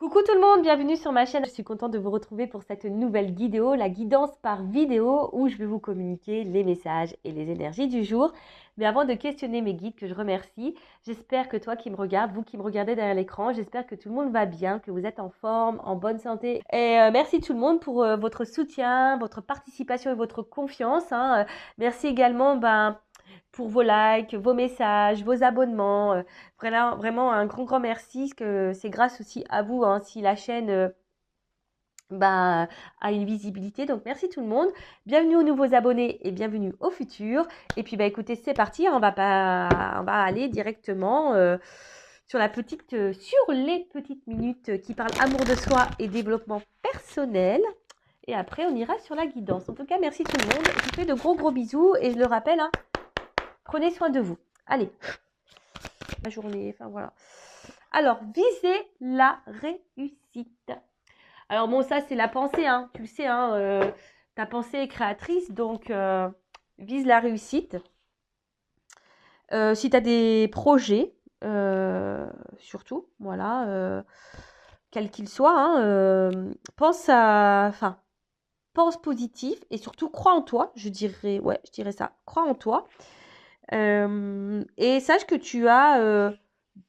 Coucou tout le monde, bienvenue sur ma chaîne. Je suis contente de vous retrouver pour cette nouvelle vidéo, la guidance par vidéo où je vais vous communiquer les messages et les énergies du jour. Mais avant de questionner mes guides que je remercie, j'espère que toi qui me regardes, vous qui me regardez derrière l'écran, j'espère que tout le monde va bien, que vous êtes en forme, en bonne santé. Et merci tout le monde pour votre soutien, votre participation et votre confiance. Merci également pour vos likes, vos messages, vos abonnements. Vraiment, vraiment un grand merci, que c'est grâce aussi à vous si la chaîne a une visibilité. Donc merci tout le monde. Bienvenue aux nouveaux abonnés et bienvenue au futur. Et puis écoutez, c'est parti. On va aller directement sur les petites minutes qui parlent amour de soi et développement personnel. Et après, on ira sur la guidance. En tout cas, merci tout le monde. Je vous fais de gros bisous et je le rappelle, prenez soin de vous. Allez, la journée, enfin voilà. Alors, visez la réussite. Alors bon, ça c'est la pensée, tu le sais, ta pensée est créatrice, donc vise la réussite. Si tu as des projets, surtout, voilà, quels qu'ils soient, pense positif et surtout crois en toi, je dirais ça, crois en toi. Et sache que tu as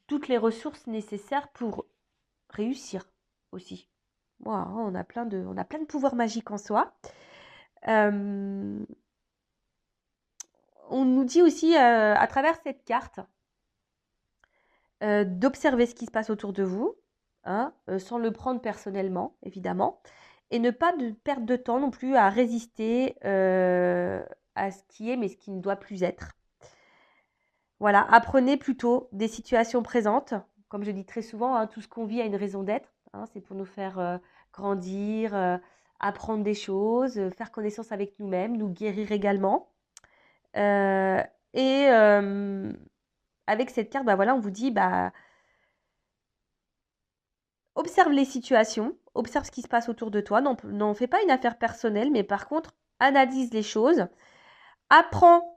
toutes les ressources nécessaires pour réussir aussi. Voilà, on a plein de pouvoirs magiques en soi. On nous dit aussi à travers cette carte d'observer ce qui se passe autour de vous, sans le prendre personnellement, évidemment, et ne pas perdre de temps non plus à résister à ce qui est, mais ce qui ne doit plus être. Voilà, apprenez plutôt des situations présentes. Comme je dis très souvent, tout ce qu'on vit a une raison d'être. C'est pour nous faire grandir, apprendre des choses, faire connaissance avec nous-mêmes, nous guérir également. Euh, et avec cette carte, voilà, on vous dit, observe les situations, observe ce qui se passe autour de toi. N'en fais pas une affaire personnelle, mais par contre, analyse les choses. Apprends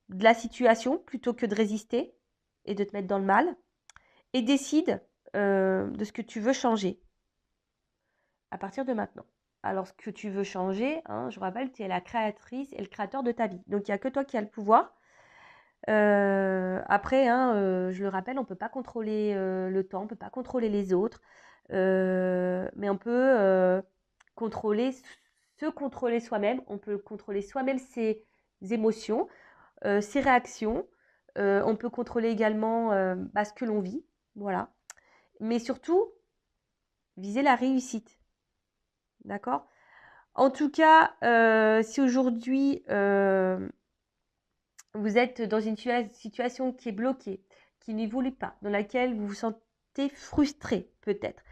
de la situation plutôt que de résister et de te mettre dans le mal. Et décide de ce que tu veux changer à partir de maintenant. Alors, ce que tu veux changer, je rappelle, tu es la créatrice et le créateur de ta vie. Donc, il n'y a que toi qui as le pouvoir. Après, je le rappelle, on ne peut pas contrôler le temps, on ne peut pas contrôler les autres, mais on peut se contrôler soi-même. On peut contrôler soi-même ses émotions, ses réactions. On peut contrôler également ce que l'on vit. Voilà. Mais surtout, viser la réussite. D'accord? En tout cas, si aujourd'hui vous êtes dans une situation qui est bloquée, qui n'évolue pas, dans laquelle vous vous sentez frustré peut-être,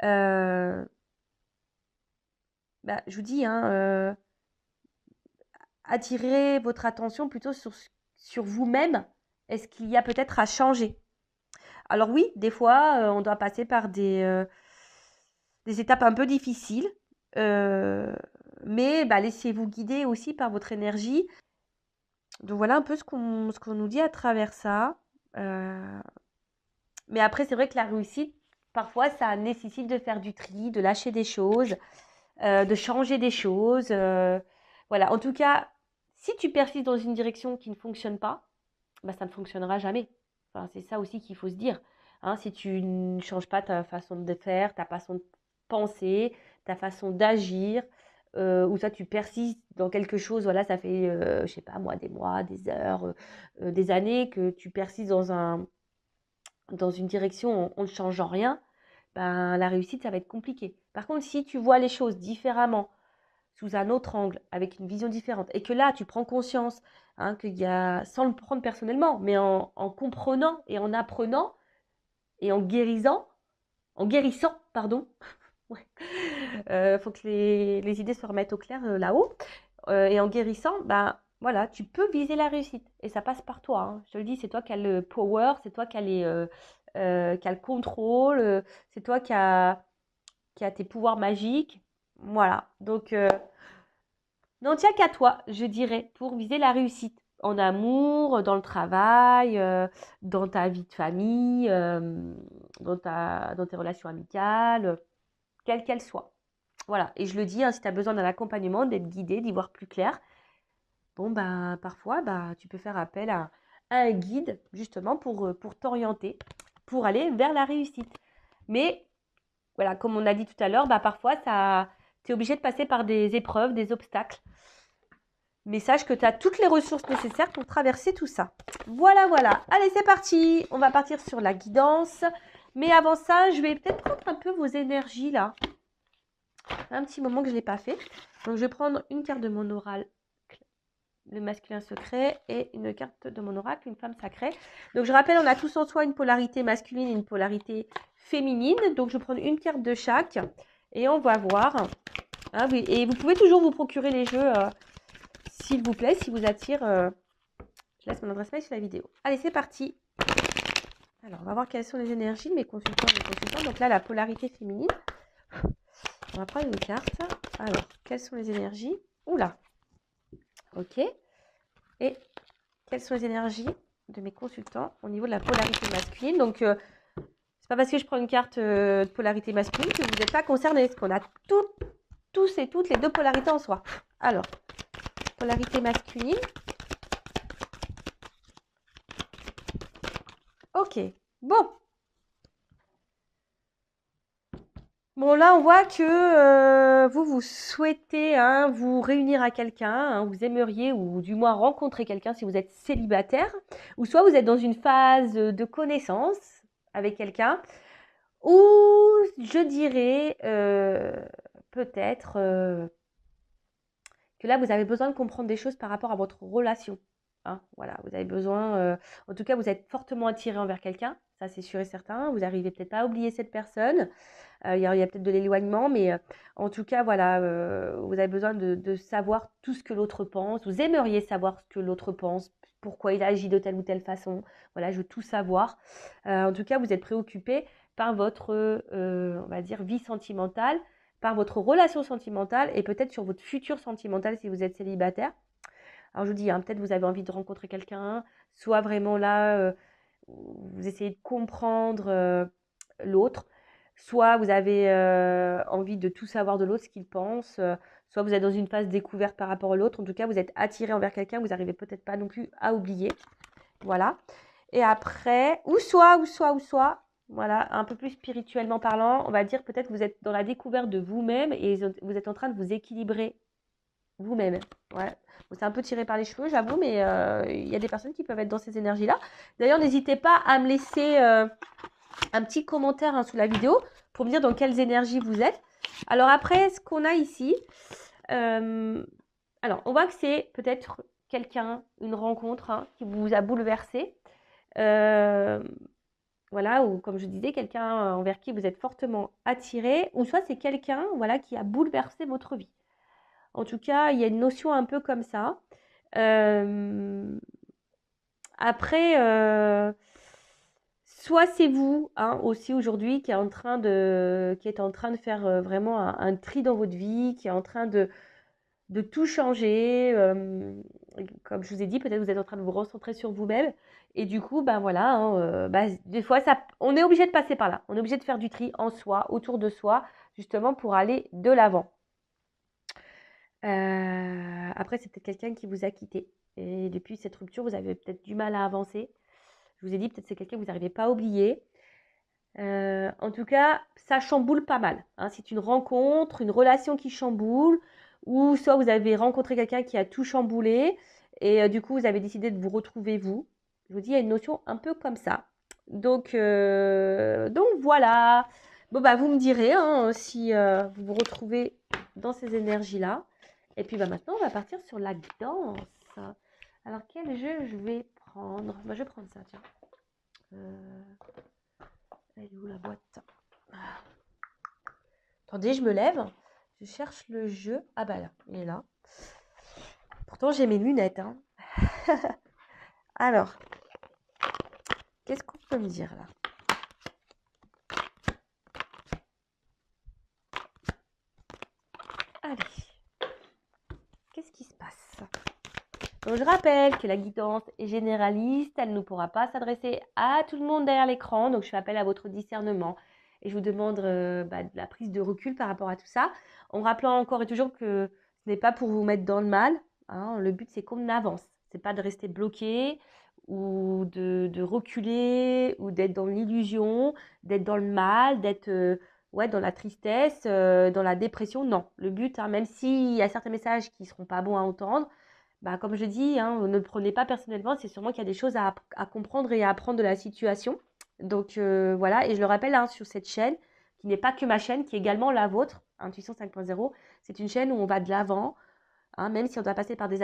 je vous dis, attirez votre attention plutôt sur vous-même. Est-ce qu'il y a peut-être à changer? Alors oui, des fois, on doit passer par des étapes un peu difficiles, mais laissez-vous guider aussi par votre énergie. Donc voilà un peu ce qu'on nous dit à travers ça. Mais après, c'est vrai que la réussite, parfois, ça nécessite de faire du tri, de lâcher des choses, de changer des choses. Voilà, en tout cas, si tu persistes dans une direction qui ne fonctionne pas, ça ne fonctionnera jamais. Enfin, c'est ça aussi qu'il faut se dire. Si tu ne changes pas ta façon de faire, ta façon de penser, ta façon d'agir, ou ça tu persistes dans quelque chose, voilà, ça fait, je sais pas moi, des mois, des heures, des années que tu persistes dans une direction en ne changeant rien, la réussite, ça va être compliqué. Par contre, si tu vois les choses différemment, sous un autre angle, avec une vision différente, et que là, tu prends conscience qu'il y a, sans le prendre personnellement, mais en comprenant et en apprenant et en guérissant, pardon, ouais. Faut que les idées se remettent au clair là-haut, et en guérissant, voilà, tu peux viser la réussite, et ça passe par toi. Je te le dis, c'est toi qui as le power, c'est toi qui as qui a le contrôle, c'est toi qui a tes pouvoirs magiques, voilà. Donc n'en tient qu'à toi, je dirais, pour viser la réussite. en amour, dans le travail, dans ta vie de famille, dans tes relations amicales, quelles qu'elles soient. Voilà, et je le dis, hein, si tu as besoin d'un accompagnement, d'être guidé, d'y voir plus clair, bon, ben, parfois, tu peux faire appel à un guide, justement, pour t'orienter, pour aller vers la réussite. Mais, voilà, comme on a dit tout à l'heure, parfois, tu es obligé de passer par des épreuves, des obstacles. Mais sache que tu as toutes les ressources nécessaires pour traverser tout ça. Voilà, voilà. Allez, c'est parti. On va partir sur la guidance. Mais avant ça, je vais peut-être prendre un peu vos énergies, là. Un petit moment que je ne l'ai pas fait. Donc, je vais prendre une carte de mon oracle, le masculin secret, et une carte de mon oracle, une femme sacrée. Donc, je rappelle, on a tous en soi une polarité masculine et une polarité féminine. Donc, je vais prendre une carte de chaque. Et on va voir. Hein, oui. Et vous pouvez toujours vous procurer les jeux... s'il vous plaît, si vous attire, je laisse mon adresse mail sur la vidéo. Allez, c'est parti. Alors, on va voir quelles sont les énergies de mes consultants et mes consultants. Donc là, la polarité féminine. On va prendre une carte. Alors, quelles sont les énergies? Oula. Ok. Et quelles sont les énergies de mes consultants au niveau de la polarité masculine? Donc, c'est pas parce que je prends une carte de polarité masculine que vous n'êtes pas concernés. Parce qu'on a tous et toutes les deux polarités en soi. Alors, polarité masculine. Ok, bon. Bon, là, on voit que vous souhaitez vous réunir à quelqu'un, vous aimeriez ou du moins rencontrer quelqu'un si vous êtes célibataire, ou soit vous êtes dans une phase de connaissance avec quelqu'un, ou je dirais peut-être que là, vous avez besoin de comprendre des choses par rapport à votre relation. Voilà, vous avez besoin, en tout cas, vous êtes fortement attiré envers quelqu'un, ça c'est sûr et certain. Vous n'arrivez peut-être pas à oublier cette personne. Il y a peut-être de l'éloignement, mais en tout cas, voilà, vous avez besoin de savoir tout ce que l'autre pense. Vous aimeriez savoir ce que l'autre pense, pourquoi il agit de telle ou telle façon. Voilà, je veux tout savoir. En tout cas, vous êtes préoccupé par votre, on va dire, vie sentimentale, par votre relation sentimentale et peut-être sur votre futur sentimental si vous êtes célibataire. Alors je vous dis, peut-être vous avez envie de rencontrer quelqu'un, soit vraiment là, vous essayez de comprendre l'autre, soit vous avez envie de tout savoir de l'autre, ce qu'il pense, soit vous êtes dans une phase découverte par rapport à l'autre. En tout cas, vous êtes attiré envers quelqu'un, vous n'arrivez peut-être pas non plus à oublier. Voilà. Et après, ou soit, voilà, un peu plus spirituellement parlant, on va dire peut-être que vous êtes dans la découverte de vous-même et vous êtes en train de vous équilibrer vous-même. Ouais. Bon, c'est un peu tiré par les cheveux, j'avoue, mais il y a des personnes qui peuvent être dans ces énergies-là. D'ailleurs, n'hésitez pas à me laisser un petit commentaire sous la vidéo pour me dire dans quelles énergies vous êtes. Alors après, ce qu'on a ici, alors on voit que c'est peut-être quelqu'un, une rencontre qui vous a bouleversé. Voilà, ou comme je disais, quelqu'un envers qui vous êtes fortement attiré, ou soit c'est quelqu'un voilà, qui a bouleversé votre vie. En tout cas, il y a une notion un peu comme ça. Après, soit c'est vous aussi aujourd'hui qui est en train de faire vraiment un tri dans votre vie, qui est en train de tout changer. Comme je vous ai dit, peut-être vous êtes en train de vous recentrer sur vous-même. Et du coup, voilà, des fois, on est obligé de passer par là. On est obligé de faire du tri en soi, autour de soi, justement pour aller de l'avant. Après, c'est peut-être quelqu'un qui vous a quitté. Et depuis cette rupture, vous avez peut-être du mal à avancer. Je vous ai dit, peut-être c'est quelqu'un que vous n'arrivez pas à oublier. En tout cas, ça chamboule pas mal. C'est une rencontre, une relation qui chamboule, ou soit vous avez rencontré quelqu'un qui a tout chamboulé, et du coup, vous avez décidé de vous retrouver vous. Je vous dis, il y a une notion un peu comme ça. Donc voilà. Bon, vous me direz si vous vous retrouvez dans ces énergies-là. Et puis maintenant, on va partir sur la danse. Alors, quel jeu je vais prendre? Je vais prendre ça, tiens. Elle est où la boîte? Attendez, je me lève. Je cherche le jeu. Ah bah là, il est là. Pourtant, j'ai mes lunettes. Alors, qu'est-ce qu'on peut me dire là? Allez. Qu'est-ce qui se passe? Donc, je rappelle que la guidance est généraliste, elle ne pourra pas s'adresser à tout le monde derrière l'écran. Donc, je fais appel à votre discernement et je vous demande de la prise de recul par rapport à tout ça, en rappelant encore et toujours que ce n'est pas pour vous mettre dans le mal. Hein. Le but, c'est qu'on avance. Ce n'est pas de rester bloqué ou de reculer ou d'être dans l'illusion, d'être dans le mal, d'être dans la tristesse, dans la dépression. Non, le but, même s'il y a certains messages qui ne seront pas bons à entendre, comme je dis, ne le prenez pas personnellement, c'est sûrement qu'il y a des choses à comprendre et à apprendre de la situation. Donc voilà, et je le rappelle sur cette chaîne, qui n'est pas que ma chaîne, qui est également la vôtre, Intuition 5.0, c'est une chaîne où on va de l'avant, même si on doit passer par des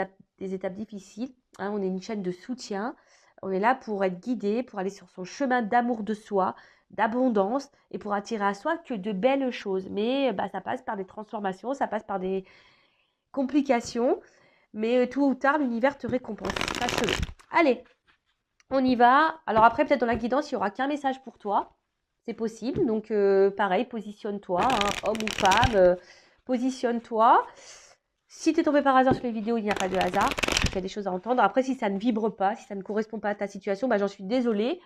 étapes difficiles. On est une chaîne de soutien, on est là pour être guidé, pour aller sur son chemin d'amour de soi, d'abondance, et pour attirer à soi que de belles choses. Mais ça passe par des transformations, ça passe par des complications, mais tôt ou tard, l'univers te récompense. Sache-le. Allez, on y va. Alors après, peut-être dans la guidance, il n'y aura qu'un message pour toi. C'est possible. Donc, pareil, positionne-toi, homme ou femme, positionne-toi. Si tu es tombé par hasard sur les vidéos, il n'y a pas de hasard. Il y a des choses à entendre. Après, si ça ne vibre pas, si ça ne correspond pas à ta situation, j'en suis désolée.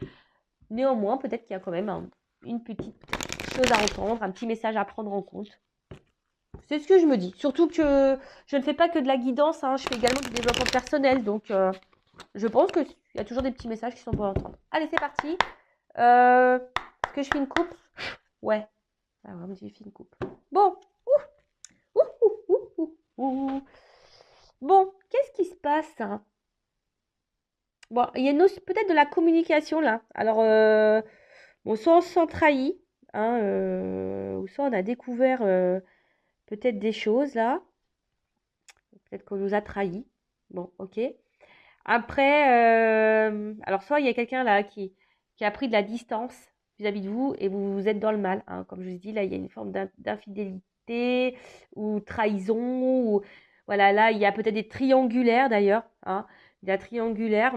Néanmoins, peut-être qu'il y a quand même une petite chose à entendre, un petit message à prendre en compte. C'est ce que je me dis. Surtout que je ne fais pas que de la guidance, je fais également du développement personnel. Donc, je pense qu'il y a toujours des petits messages qui sont bons à entendre. Allez, c'est parti. Est-ce que je fais une coupe? Ouais. Ah ouais, je fais une coupe. Bon. Bon, qu'est-ce qui se passe? Bon, il y a peut-être de la communication là. Alors, soit on se sent trahi, ou soit on a découvert peut-être des choses là. Peut-être qu'on nous a trahis. Bon, ok. Après, alors soit il y a quelqu'un là qui a pris de la distance vis-à-vis de vous et vous êtes dans le mal. Comme je vous dis, là, il y a une forme d'infidélité ou trahison. Ou, voilà, là, il y a peut-être des triangulaires d'ailleurs. Il y a triangulaire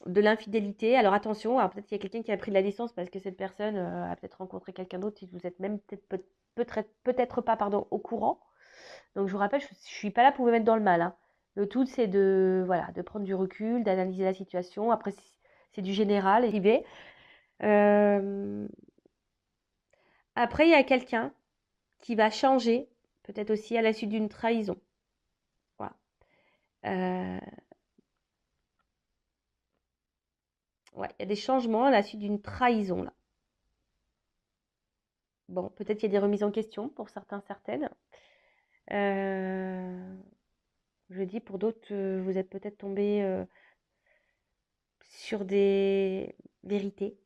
de l'infidélité. Alors attention, peut-être qu'il y a quelqu'un qui a pris de la distance parce que cette personne a peut-être rencontré quelqu'un d'autre si vous êtes même peut-être pas au courant. Donc je vous rappelle, je ne suis pas là pour vous mettre dans le mal. Le tout, c'est de prendre du recul, d'analyser la situation. Après, c'est du général, arrivé. Après, il y a quelqu'un qui va changer, peut-être aussi à la suite d'une trahison. Voilà. Ouais, il y a des changements à la suite d'une trahison, là. Bon, peut-être qu'il y a des remises en question pour certains, certaines. Je dis, pour d'autres, vous êtes peut-être tombé sur des vérités.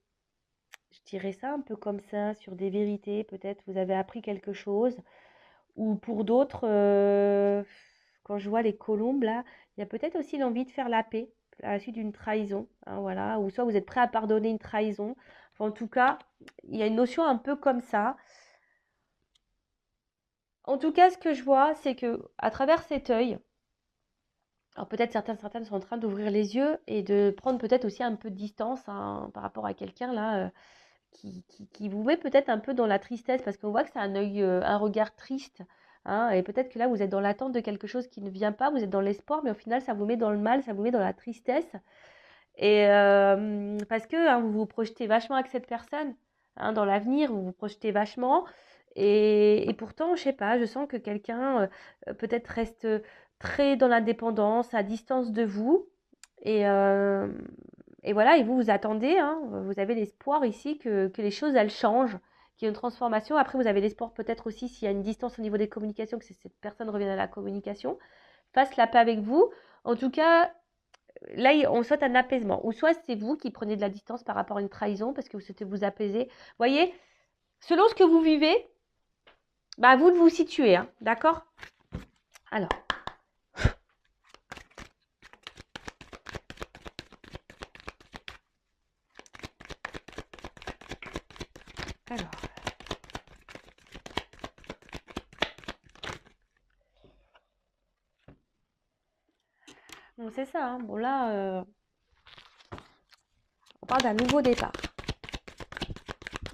Je dirais ça un peu comme ça, sur des vérités. Peut-être vous avez appris quelque chose. Ou pour d'autres, quand je vois les colombes là, il y a peut-être aussi l'envie de faire la paix à la suite d'une trahison. Voilà. Ou soit vous êtes prêt à pardonner une trahison. Enfin, en tout cas, il y a une notion un peu comme ça. En tout cas, ce que je vois, c'est que à travers cet œil, alors peut-être certaines sont en train d'ouvrir les yeux et de prendre peut-être aussi un peu de distance par rapport à quelqu'un là qui vous met peut-être un peu dans la tristesse parce qu'on voit que c'est un œil, un regard triste. Et peut-être que là vous êtes dans l'attente de quelque chose qui ne vient pas, vous êtes dans l'espoir, mais au final ça vous met dans le mal, ça vous met dans la tristesse. Et parce que vous vous projetez vachement avec cette personne, dans l'avenir, vous vous projetez vachement. Et pourtant, je sais pas, je sens que quelqu'un peut-être reste très dans l'indépendance, à distance de vous. Et, et voilà, et vous attendez, vous avez l'espoir ici que les choses, elles changent, qu'il y ait une transformation. Après, vous avez l'espoir peut-être aussi, s'il y a une distance au niveau des communications, que cette personne revienne à la communication, fasse la paix avec vous. En tout cas, là, on souhaite un apaisement. Ou soit c'est vous qui prenez de la distance par rapport à une trahison parce que vous souhaitez vous apaiser. Vous voyez, selon ce que vous vivez, vous vous situez, d'accord? Alors. Bon, c'est ça. Bon, là, on parle d'un nouveau départ.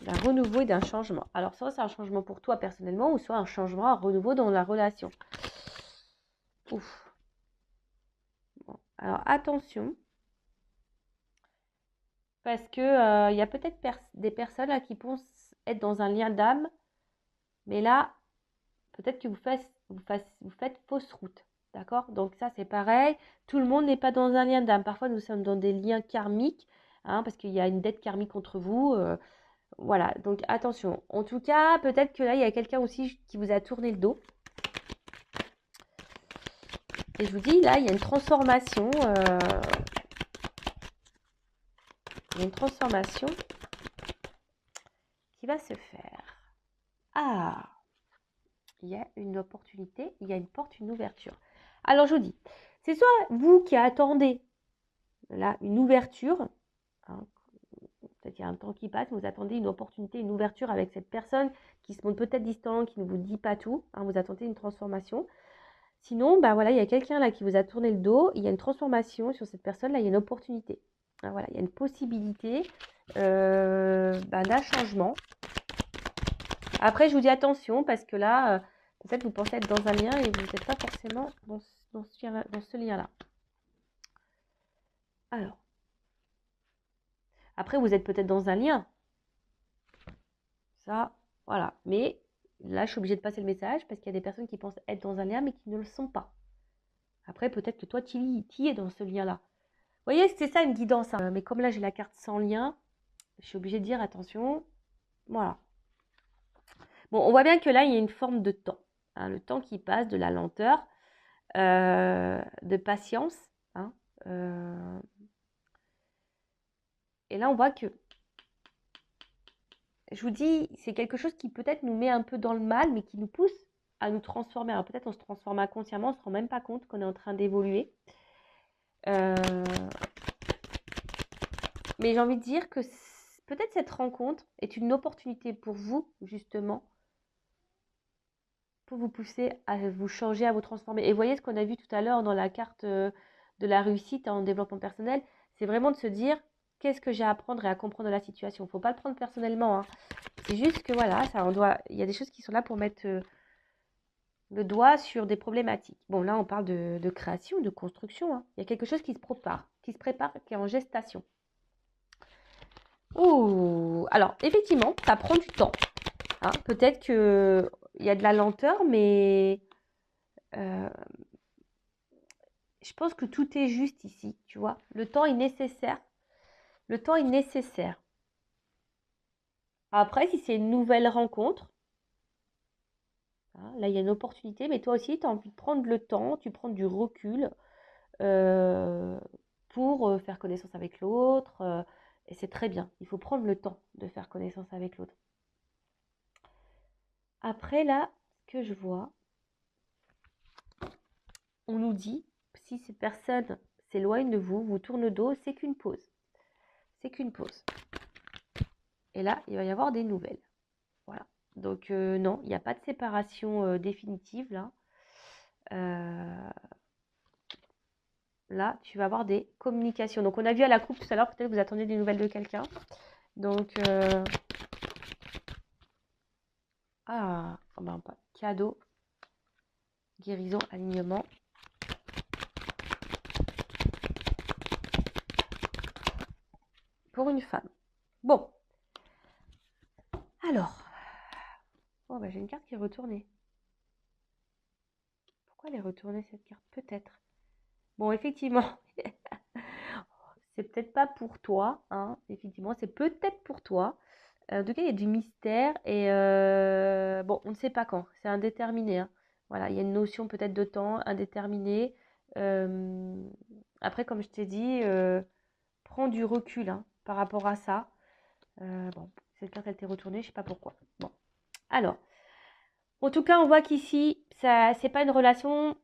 D'un renouveau et d'un changement. Alors, soit c'est un changement pour toi personnellement, ou soit un changement, un renouveau dans la relation. Ouf. Bon, Alors, attention, parce que il y a peut-être des personnes là, qui pensent être dans un lien d'âme, mais là, peut-être que vous faites fausse route. D'accord? Donc ça, c'est pareil. Tout le monde n'est pas dans un lien d'âme. Parfois, nous sommes dans des liens karmiques, hein, parce qu'il y a une dette karmique entre vous. Voilà, donc attention. En tout cas, peut-être que là, il y a quelqu'un aussi qui vous a tourné le dos. Et je vous dis, là, il y a une transformation. Il y a une transformation qui va se faire. Ah, il y a une opportunité, il y a une porte, une ouverture. Alors, je vous dis, c'est soit vous qui attendez là une ouverture, hein, peut-être qu'il y a un temps qui passe, vous attendez une opportunité, une ouverture avec cette personne qui se montre peut-être distant, qui ne vous dit pas tout, hein, vous attendez une transformation. Sinon, bah voilà, il y a quelqu'un là qui vous a tourné le dos, il y a une transformation sur cette personne, là, il y a une opportunité. Hein, voilà, il y a une possibilité d'un changement. Après, je vous dis attention, parce que là, peut-être vous pensez être dans un lien et vous n'êtes pas forcément dans ce lien-là. Alors, après, vous êtes peut-être dans un lien. Ça, voilà. Mais là, je suis obligée de passer le message, parce qu'il y a des personnes qui pensent être dans un lien, mais qui ne le sont pas. Après, peut-être que toi, tu y es dans ce lien-là. Vous voyez, c'est ça une guidance. Hein. Mais comme là, j'ai la carte sans lien, je suis obligée de dire attention. Voilà. Bon, on voit bien que là, il y a une forme de temps. Hein, le temps qui passe, de la lenteur, de patience. Hein, et là, on voit que, je vous dis, c'est quelque chose qui peut-être nous met un peu dans le mal, mais qui nous pousse à nous transformer. Alors peut-être on se transforme inconsciemment, on ne se rend même pas compte qu'on est en train d'évoluer. Mais j'ai envie de dire que peut-être cette rencontre est une opportunité pour vous, justement, pour vous pousser à vous changer, à vous transformer. Et voyez ce qu'on a vu tout à l'heure dans la carte de la réussite en développement personnel, c'est vraiment de se dire qu'est-ce que j'ai à apprendre et à comprendre de la situation. Il ne faut pas le prendre personnellement. Hein. C'est juste que voilà, il y a des choses qui sont là pour mettre le doigt sur des problématiques. Bon, là, on parle de création, de construction. Hein. Il y a quelque chose qui se prépare, qui est en gestation. Oh, alors effectivement, ça prend du temps. Hein. Peut-être qu'il y a de la lenteur, mais je pense que tout est juste ici, tu vois. Le temps est nécessaire. Le temps est nécessaire. Après, si c'est une nouvelle rencontre, hein, là, il y a une opportunité, mais toi aussi, tu as envie de prendre le temps, tu prends du recul pour faire connaissance avec l'autre. Et c'est très bien. Il faut prendre le temps de faire connaissance avec l'autre. Après, là, ce que je vois, on nous dit, si ces personnes s'éloignent de vous, vous tournent le dos, c'est qu'une pause. C'est qu'une pause. Et là, il va y avoir des nouvelles. Voilà. Donc, non, il n'y a pas de séparation définitive, là. Là, tu vas avoir des communications. Donc, on a vu à la coupe tout à l'heure, peut-être que vous attendez des nouvelles de quelqu'un. Donc, cadeau, guérison, alignement. Pour une femme. Bon. Alors. Oh, j'ai une carte qui est retournée. Pourquoi elle est retournée, cette carte? Peut-être. Bon, effectivement. C'est peut-être pas pour toi, hein. Effectivement, c'est peut-être pour toi. En tout cas, il y a du mystère et bon, on ne sait pas quand. C'est indéterminé. Hein. Voilà, il y a une notion peut-être de temps indéterminé. Après, comme je t'ai dit, prends du recul hein, par rapport à ça. Bon, cette carte elle t'est retournée, je ne sais pas pourquoi. Bon, alors, en tout cas, on voit qu'ici, ça, c'est pas une relation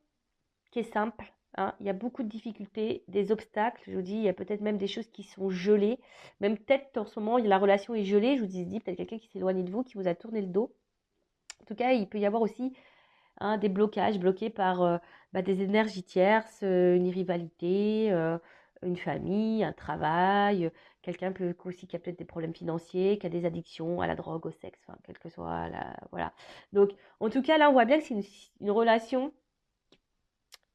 qui est simple. Hein. Il y a beaucoup de difficultés, des obstacles. Je vous dis, il y a peut-être même des choses qui sont gelées. Même peut-être en ce moment, la relation est gelée. Je vous dis peut-être quelqu'un qui s'est éloigné de vous, qui vous a tourné le dos. En tout cas, il peut y avoir aussi hein, des bloquages, bloqués par des énergies tierces, une rivalité, une famille, un travail. Quelqu'un peut aussi qui a peut-être des problèmes financiers, qui a des addictions à la drogue, au sexe, enfin, quelle que soit la... Voilà. Donc, en tout cas, là, on voit bien que c'est une relation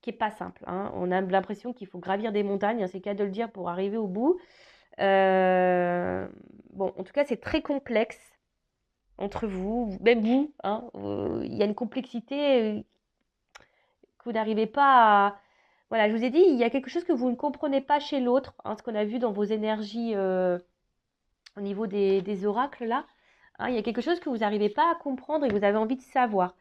qui n'est pas simple, hein. On a l'impression qu'il faut gravir des montagnes, hein, c'est le cas de le dire, pour arriver au bout. Bon, en tout cas, c'est très complexe entre vous, même vous, hein. Il y a une complexité que vous n'arrivez pas à... Voilà, je vous ai dit, il y a quelque chose que vous ne comprenez pas chez l'autre, hein, ce qu'on a vu dans vos énergies au niveau des oracles, là. Hein, il y a quelque chose que vous n'arrivez pas à comprendre et que vous avez envie de savoir.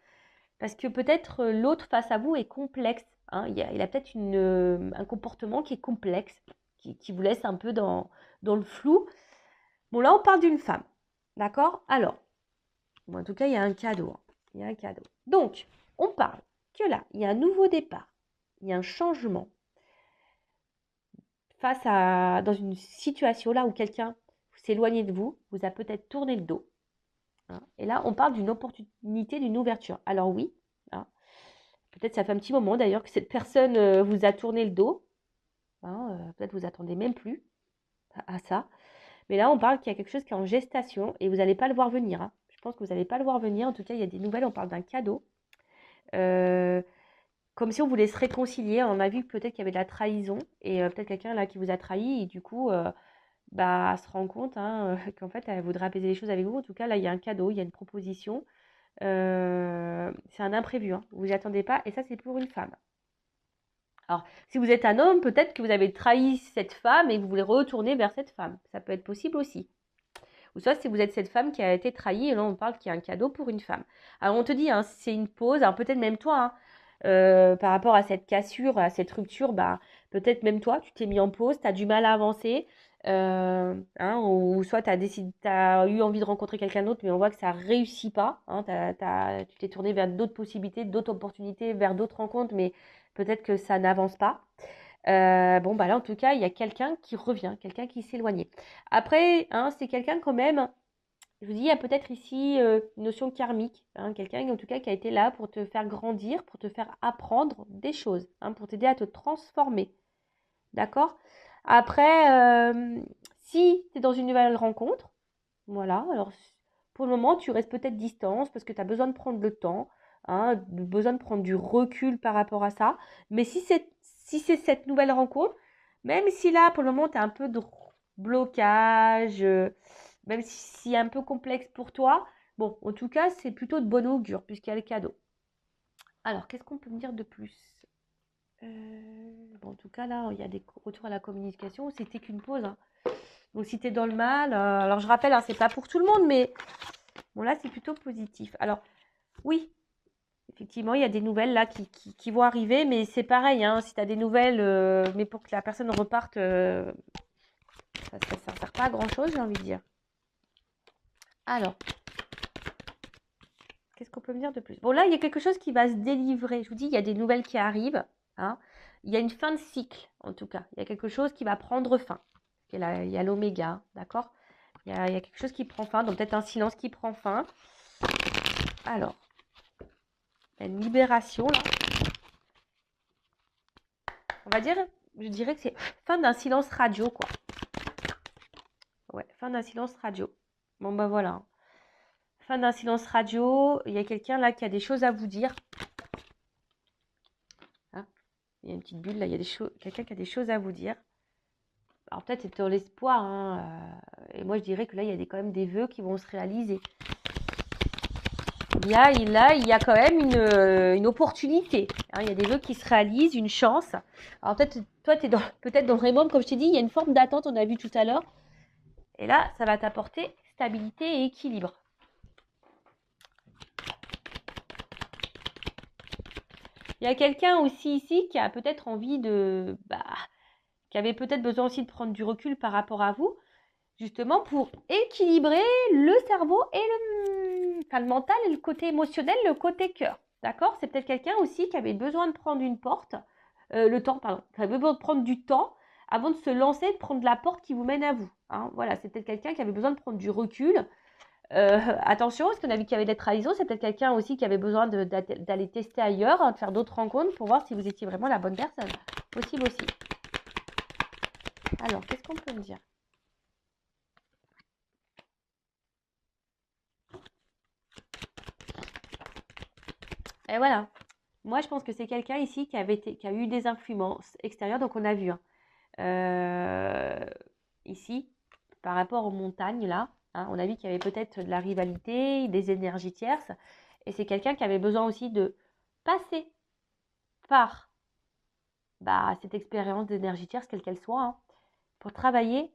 Parce que peut-être l'autre face à vous est complexe, hein. Il a peut-être un comportement qui est complexe, qui vous laisse un peu dans le flou. Bon, là, on parle d'une femme. D'accord? Alors, bon, en tout cas, il y a un cadeau, hein. Il y a un cadeau. Donc, on parle que là, il y a un nouveau départ. Il y a un changement dans une situation là où quelqu'un s'est éloigné de vous, vous a peut-être tourné le dos, hein. Et là, on parle d'une opportunité, d'une ouverture. Alors oui, hein, peut-être ça fait un petit moment d'ailleurs que cette personne vous a tourné le dos, hein, peut-être vous attendez même plus à ça. Mais là, on parle qu'il y a quelque chose qui est en gestation et vous n'allez pas le voir venir, hein. Je pense que vous n'allez pas le voir venir. En tout cas, il y a des nouvelles, on parle d'un cadeau. Comme si on voulait se réconcilier. On a vu peut-être qu'il y avait de la trahison et peut-être quelqu'un là qui vous a trahi et du coup, bah, se rend compte, hein, qu'en fait, elle voudrait apaiser les choses avec vous. En tout cas, là, il y a un cadeau, il y a une proposition. C'est un imprévu, hein. Vous n'y attendez pas et ça, c'est pour une femme. Alors, si vous êtes un homme, peut-être que vous avez trahi cette femme et que vous voulez retourner vers cette femme. Ça peut être possible aussi. Ou soit si vous êtes cette femme qui a été trahie, et là on parle qu'il y a un cadeau pour une femme. Alors on te dit, hein, c'est une pause, alors peut-être même toi, hein, par rapport à cette cassure, à cette rupture, bah, peut-être même toi, tu t'es mis en pause, tu as du mal à avancer, hein, ou soit tu as eu envie de rencontrer quelqu'un d'autre, mais on voit que ça ne réussit pas, hein, tu t'es tourné vers d'autres possibilités, d'autres opportunités, vers d'autres rencontres, mais peut-être que ça n'avance pas. Bon, bah là, en tout cas, il y a quelqu'un qui revient, quelqu'un qui s'est éloigné. Après, hein, c'est quelqu'un quand même, je vous dis, il y a peut-être ici une notion karmique, hein, quelqu'un en tout cas qui a été là pour te faire grandir, pour te faire apprendre des choses, hein, pour t'aider à te transformer. D'accord? Après, si tu es dans une nouvelle rencontre, voilà, alors pour le moment, tu restes peut-être distance parce que tu as besoin de prendre le temps, hein, besoin de prendre du recul par rapport à ça. Mais si c'est cette nouvelle rencontre, même si là, pour le moment, tu as un peu de blocage, même si c'est un peu complexe pour toi, bon, en tout cas, c'est plutôt de bon augure puisqu'il y a le cadeau. Alors, qu'est-ce qu'on peut me dire de plus? Bon, en tout cas, là, il y a des retours à la communication. C'était qu'une pause, hein. Donc, si tu es dans le mal, alors je rappelle, hein, c'est pas pour tout le monde, mais bon, là, c'est plutôt positif. Alors, oui, effectivement, il y a des nouvelles là qui vont arriver, mais c'est pareil, hein, si tu as des nouvelles, mais pour que la personne reparte, ça ne sert pas à grand-chose, j'ai envie de dire. Alors, qu'est-ce qu'on peut me dire de plus? Bon, là, il y a quelque chose qui va se délivrer. Je vous dis, il y a des nouvelles qui arrivent, hein. Il y a une fin de cycle, en tout cas. Il y a quelque chose qui va prendre fin. Il y a l'oméga, d'accord? Il y a quelque chose qui prend fin, donc peut-être un silence qui prend fin. Alors, il y a une libération, là. On va dire, je dirais que c'est fin d'un silence radio, quoi. Ouais, fin d'un silence radio. Bon, bah voilà. Fin d'un silence radio. Il y a quelqu'un là qui a des choses à vous dire. Hein, il y a une petite bulle là. Il y a quelqu'un qui a des choses à vous dire. Alors peut-être c'est dans l'espoir, hein, et moi je dirais que là, il y a quand même des vœux qui vont se réaliser. Il y a quand même une opportunité, hein. Il y a des vœux qui se réalisent, une chance. Alors peut-être, toi, tu es peut-être dans le Raymond, comme je t'ai dit, il y a une forme d'attente, on a vu tout à l'heure. Et là, ça va t'apporter stabilité et équilibre. Il y a quelqu'un aussi ici qui a peut-être envie qui avait peut-être besoin aussi de prendre du recul par rapport à vous, justement pour équilibrer le cerveau et le mental et le côté émotionnel, le côté cœur. D'accord? C'est peut-être quelqu'un aussi qui avait besoin de prendre le temps, pardon, qui avait besoin de prendre du temps avant de se lancer, de prendre la porte qui vous mène à vous, hein. Voilà, c'est peut-être quelqu'un qui avait besoin de prendre du recul. Attention, parce qu'on a vu qu'il y avait des trahisons, c'est peut-être quelqu'un aussi qui avait besoin d'aller tester ailleurs, hein, de faire d'autres rencontres pour voir si vous étiez vraiment la bonne personne. Possible aussi. Alors, qu'est-ce qu'on peut me dire? Et voilà. Moi, je pense que c'est quelqu'un ici qui a eu des influences extérieures. Donc, on a vu, hein, euh, ici, par rapport aux montagnes, là, hein, on a vu qu'il y avait peut-être de la rivalité, des énergies tierces. Et c'est quelqu'un qui avait besoin aussi de passer par cette expérience d'énergie tierce, quelle qu'elle soit, hein, pour travailler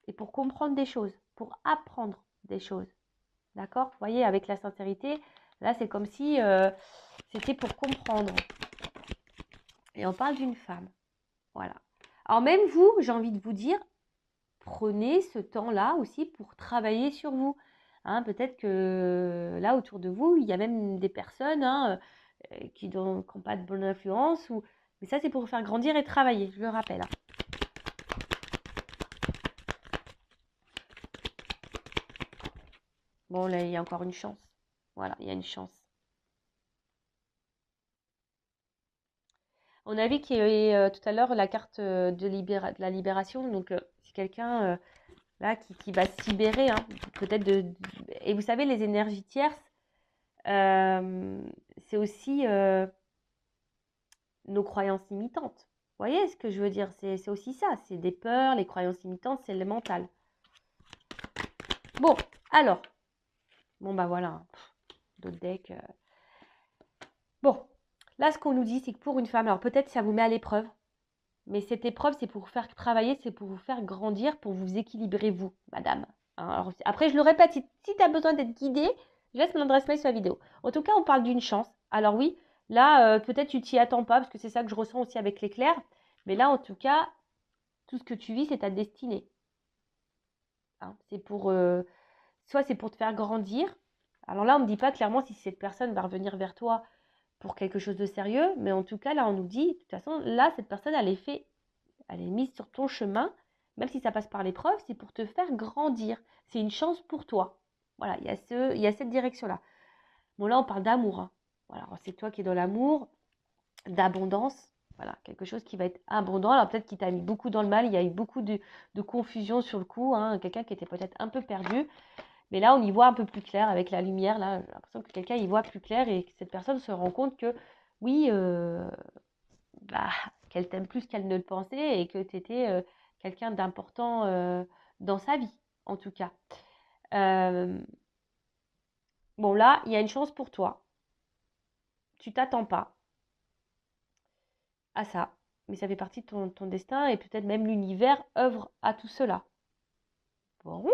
et pour comprendre des choses, pour apprendre des choses. D'accord? Vous voyez, avec la sincérité, là, c'est comme si c'était pour comprendre. Et on parle d'une femme. Voilà. Alors même vous, j'ai envie de vous dire, prenez ce temps-là aussi pour travailler sur vous. Hein, peut-être que là, autour de vous, il y a même des personnes, hein, qui n'ont pas de bonne influence. Mais ça, c'est pour vous faire grandir et travailler, je le rappelle, hein. Bon, là, il y a encore une chance. Voilà, il y a une chance. On a vu qu'il y avait tout à l'heure la carte de la libération. Donc, c'est quelqu'un là qui va se libérer, hein, peut-être Et vous savez, les énergies tierces, c'est aussi nos croyances limitantes. Vous voyez ce que je veux dire? C'est aussi ça. C'est des peurs, les croyances limitantes, c'est le mental. Bon, alors. Bon, bah voilà, hein. D'autres decks. Bon, là, ce qu'on nous dit, c'est que pour une femme, alors peut-être ça vous met à l'épreuve. Mais cette épreuve, c'est pour vous faire travailler, c'est pour vous faire grandir, pour vous équilibrer, vous, madame. Hein, alors, après, je le répète, si tu as besoin d'être guidée, je laisse mon adresse mail sur la vidéo. En tout cas, on parle d'une chance. Alors oui, là, peut-être tu t'y attends pas, parce que c'est ça que je ressens aussi avec l'éclair. Mais là, en tout cas, tout ce que tu vis, c'est ta destinée. Hein, c'est pour, soit c'est pour te faire grandir. Alors là, on ne me dit pas clairement si cette personne va revenir vers toi pour quelque chose de sérieux, mais en tout cas, là, on nous dit, de toute façon, là, cette personne, elle est mise sur ton chemin, même si ça passe par l'épreuve, c'est pour te faire grandir. C'est une chance pour toi. Voilà, il y a cette direction-là. Bon, là, on parle d'amour, hein. Voilà, c'est toi qui es dans l'amour, d'abondance. Voilà, quelque chose qui va être abondant. Alors, peut-être qu'il t'a mis beaucoup dans le mal, il y a eu beaucoup de confusion sur le coup, hein. Quelqu'un qui était peut-être un peu perdu. Mais là, on y voit un peu plus clair avec la lumière. Là, j'ai l'impression que quelqu'un y voit plus clair et que cette personne se rend compte que, oui, bah, qu'elle t'aime plus qu'elle ne le pensait et que tu étais quelqu'un d'important dans sa vie, en tout cas. Euh, bon, là, il y a une chance pour toi. Tu t'attends pas à ça, mais ça fait partie de ton destin et peut-être même l'univers œuvre à tout cela. Bon.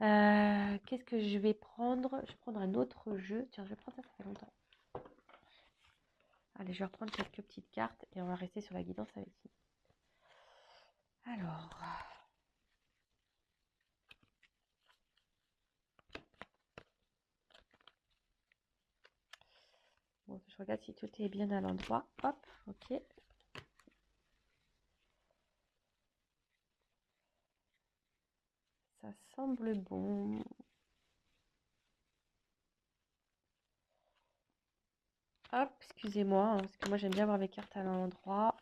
Qu'est-ce que je vais prendre? Je vais prendre un autre jeu. Tiens, je vais prendre ça, ça fait longtemps. Allez, je vais reprendre quelques petites cartes et on va rester sur la guidance avec lui. Alors. Bon, je regarde si tout est bien à l'endroit. Hop, ok. Ça semble bon. Hop, excusez-moi, hein, parce que moi j'aime bien avoir mes cartes à l'endroit.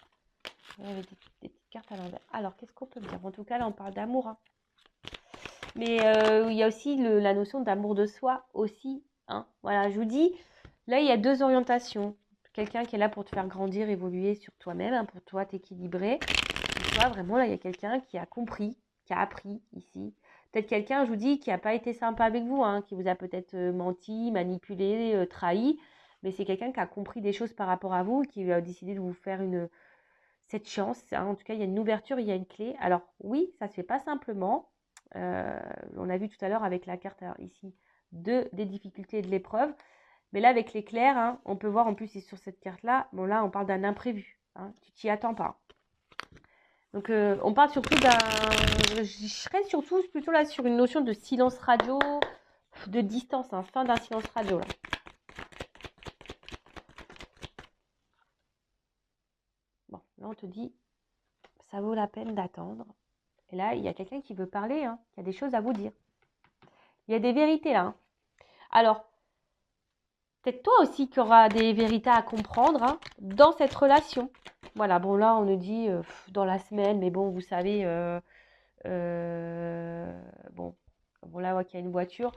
Avec des petites cartes à l'envers. Alors, qu'est-ce qu'on peut dire? En tout cas, là, on parle d'amour, hein. Mais il y a aussi la notion d'amour de soi aussi, hein. Voilà, je vous dis, là, il y a deux orientations. Quelqu'un qui est là pour te faire grandir, évoluer sur toi-même, hein, pour toi t'équilibrer. Et toi, vraiment, là, il y a quelqu'un qui a compris, qui a appris ici. Peut-être quelqu'un, je vous dis, qui n'a pas été sympa avec vous, hein, qui vous a peut-être menti, manipulé, trahi. Mais c'est quelqu'un qui a compris des choses par rapport à vous, qui a décidé de vous faire cette chance, hein. En tout cas, il y a une ouverture, il y a une clé. Alors oui, ça ne se fait pas simplement. On a vu tout à l'heure avec la carte ici des difficultés et de l'épreuve. Mais là, avec l'éclair, hein, on peut voir en plus sur cette carte-là, bon là, on parle d'un imprévu, hein, tu t'y attends pas. Donc on parle surtout je serais surtout plutôt là sur une notion de silence radio, de distance, hein, fin d'un silence radio là. Bon, là on te dit, ça vaut la peine d'attendre. Et là, il y a quelqu'un qui veut parler, hein, qui a des choses à vous dire. Il y a des vérités là, hein. Alors, peut-être toi aussi qui auras des vérités à comprendre, hein, dans cette relation. Voilà, bon là, on nous dit dans la semaine, mais bon, vous savez, bon là, ouais, qu'il y a une voiture.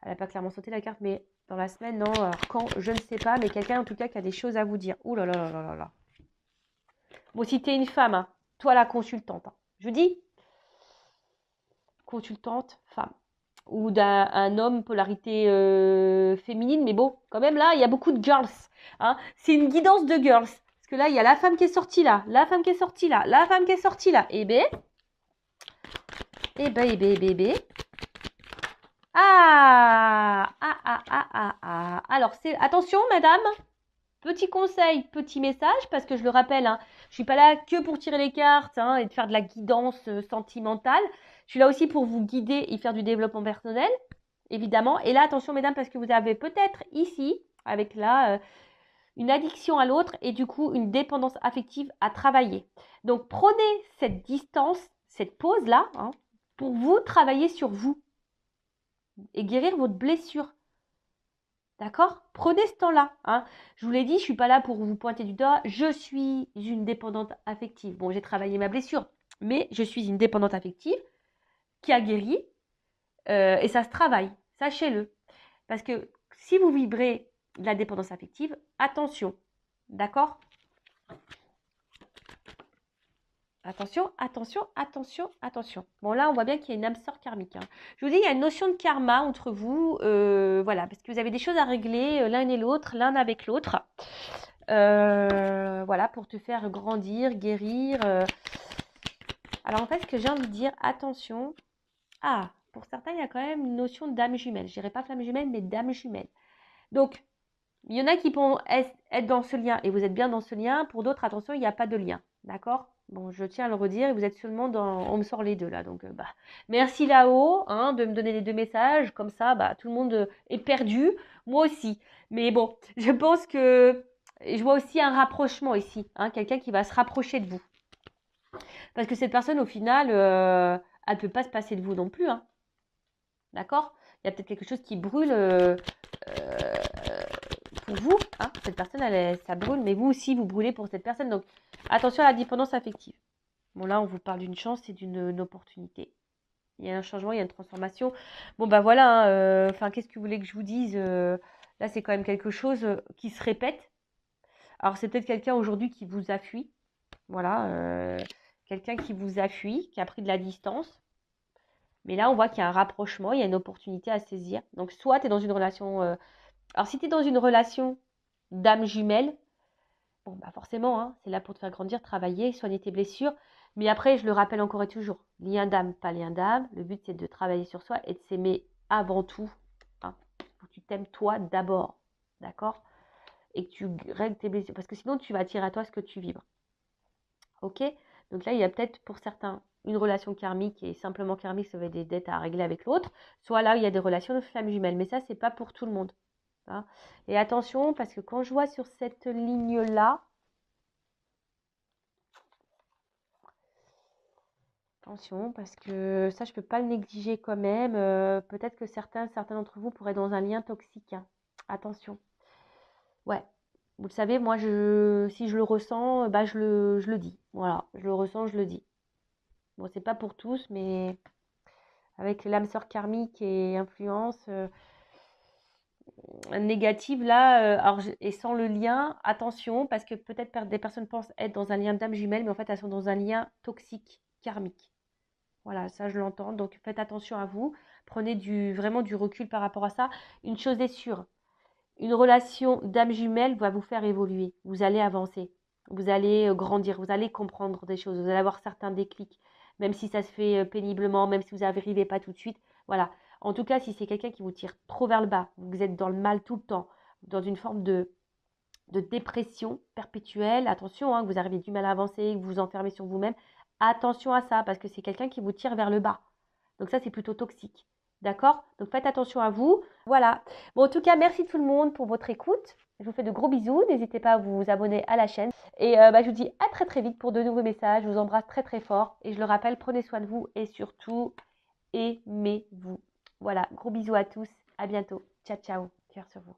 Elle n'a pas clairement sauté la carte, mais dans la semaine, non. Alors quand, je ne sais pas, mais quelqu'un en tout cas qui a des choses à vous dire. Ouh là là là là là là. Bon, si tu es une femme, hein, toi la consultante, hein, je dis consultante, femme. Ou d'un homme, polarité féminine, mais bon, quand même là, il y a beaucoup de girls. Hein. C'est une guidance de girls. Parce que là, il y a la femme qui est sortie là, la femme qui est sortie là, la femme qui est sortie là. Eh ben, Alors, c'est attention, madame. Petit conseil, petit message, parce que je le rappelle, hein, je ne suis pas là que pour tirer les cartes hein, et de faire de la guidance sentimentale. Je suis là aussi pour vous guider et faire du développement personnel, évidemment. Et là, attention, mesdames, parce que vous avez peut-être ici, avec là, une addiction à l'autre et du coup, une dépendance affective à travailler. Donc, prenez cette distance, cette pause-là, hein, pour vous travailler sur vous et guérir votre blessure. D'accord? Prenez ce temps-là. Hein. Je vous l'ai dit, je ne suis pas là pour vous pointer du doigt. Je suis une dépendante affective. Bon, j'ai travaillé ma blessure, mais je suis une dépendante affective qui a guéri et ça se travaille. Sachez-le. Parce que si vous vibrez de la dépendance affective, attention. D'accord? Attention, attention, attention, attention. Bon, là, on voit bien qu'il y a une âme sœur karmique. Hein. Je vous dis, il y a une notion de karma entre vous. Voilà, parce que vous avez des choses à régler l'un et l'autre, l'un avec l'autre. Voilà, pour te faire grandir, guérir. Alors, en fait, ce que j'ai envie de dire, attention. Ah, pour certains, il y a quand même une notion d'âme jumelle. Je dirais pas flamme jumelle, mais d'âme jumelle. Donc, il y en a qui pourront être dans ce lien et vous êtes bien dans ce lien. Pour d'autres, attention, il n'y a pas de lien. D'accord? Bon, je tiens à le redire et vous êtes seulement dans... On me sort les deux là. Donc, merci là-haut hein, de me donner les deux messages. Comme ça, tout le monde est perdu. Moi aussi. Mais bon, je pense que... Je vois aussi un rapprochement ici. Hein, quelqu'un qui va se rapprocher de vous. Parce que cette personne, au final, elle ne peut pas se passer de vous non plus. Hein. D'accord? Il y a peut-être quelque chose qui brûle... pour vous, hein, cette personne, ça brûle, mais vous aussi, vous brûlez pour cette personne. Donc, attention à la dépendance affective. Bon, là, on vous parle d'une chance et d'une opportunité. Il y a un changement, il y a une transformation. Bon, voilà, hein, qu'est-ce que vous voulez que je vous dise là, c'est quand même quelque chose qui se répète. Alors, c'est peut-être quelqu'un aujourd'hui qui vous a fui. Voilà, quelqu'un qui vous a fui, qui a pris de la distance. Mais là, on voit qu'il y a un rapprochement, il y a une opportunité à saisir. Donc, soit tu es dans une relation... Alors, si tu es dans une relation d'âme jumelle, bon, forcément, hein, c'est là pour te faire grandir, travailler, soigner tes blessures. Mais après, je le rappelle encore et toujours, lien d'âme, pas lien d'âme. Le but, c'est de travailler sur soi et de s'aimer avant tout. Hein. Faut que tu t'aimes toi d'abord, d'accord? Et que tu règles tes blessures. Parce que sinon, tu vas attirer à toi ce que tu vibres. Ok? Donc là, il y a peut-être pour certains une relation karmique et simplement karmique, ça veut dire des dettes à régler avec l'autre. Soit là, il y a des relations de flammes jumelles. Mais ça, c'est pas pour tout le monde. Hein. Et attention, parce que quand je vois sur cette ligne-là, attention, parce que ça, je ne peux pas le négliger quand même. Peut-être que certains d'entre vous pourraient être dans un lien toxique. Hein. Attention. Ouais. Vous le savez, moi, si je le ressens, je le dis. Voilà, je le ressens, je le dis. Bon, c'est pas pour tous, mais avec l'âme sœur karmique et influence négative, là, alors, et sans le lien, attention, parce que peut-être des personnes pensent être dans un lien d'âme jumelle, mais en fait, elles sont dans un lien toxique, karmique. Voilà, ça je l'entends. Donc faites attention à vous. Prenez vraiment du recul par rapport à ça. Une chose est sûre, une relation d'âme jumelle va vous faire évoluer. Vous allez avancer. Vous allez grandir. Vous allez comprendre des choses. Vous allez avoir certains déclics. Même si ça se fait péniblement, même si vous n'arrivez pas tout de suite. Voilà. En tout cas, si c'est quelqu'un qui vous tire trop vers le bas, vous êtes dans le mal tout le temps, dans une forme de dépression perpétuelle, attention, hein, que vous arrivez du mal à avancer, que vous vous enfermez sur vous-même, attention à ça, parce que c'est quelqu'un qui vous tire vers le bas. Donc ça, c'est plutôt toxique. D'accord? Donc faites attention à vous. Voilà. Bon, en tout cas, merci tout le monde pour votre écoute. Je vous fais de gros bisous. N'hésitez pas à vous abonner à la chaîne. Et je vous dis à très très vite pour de nouveaux messages. Je vous embrasse très très fort. Et je le rappelle, prenez soin de vous et surtout, aimez-vous. Voilà, gros bisous à tous. À bientôt. Ciao, ciao. Cœur sur vous.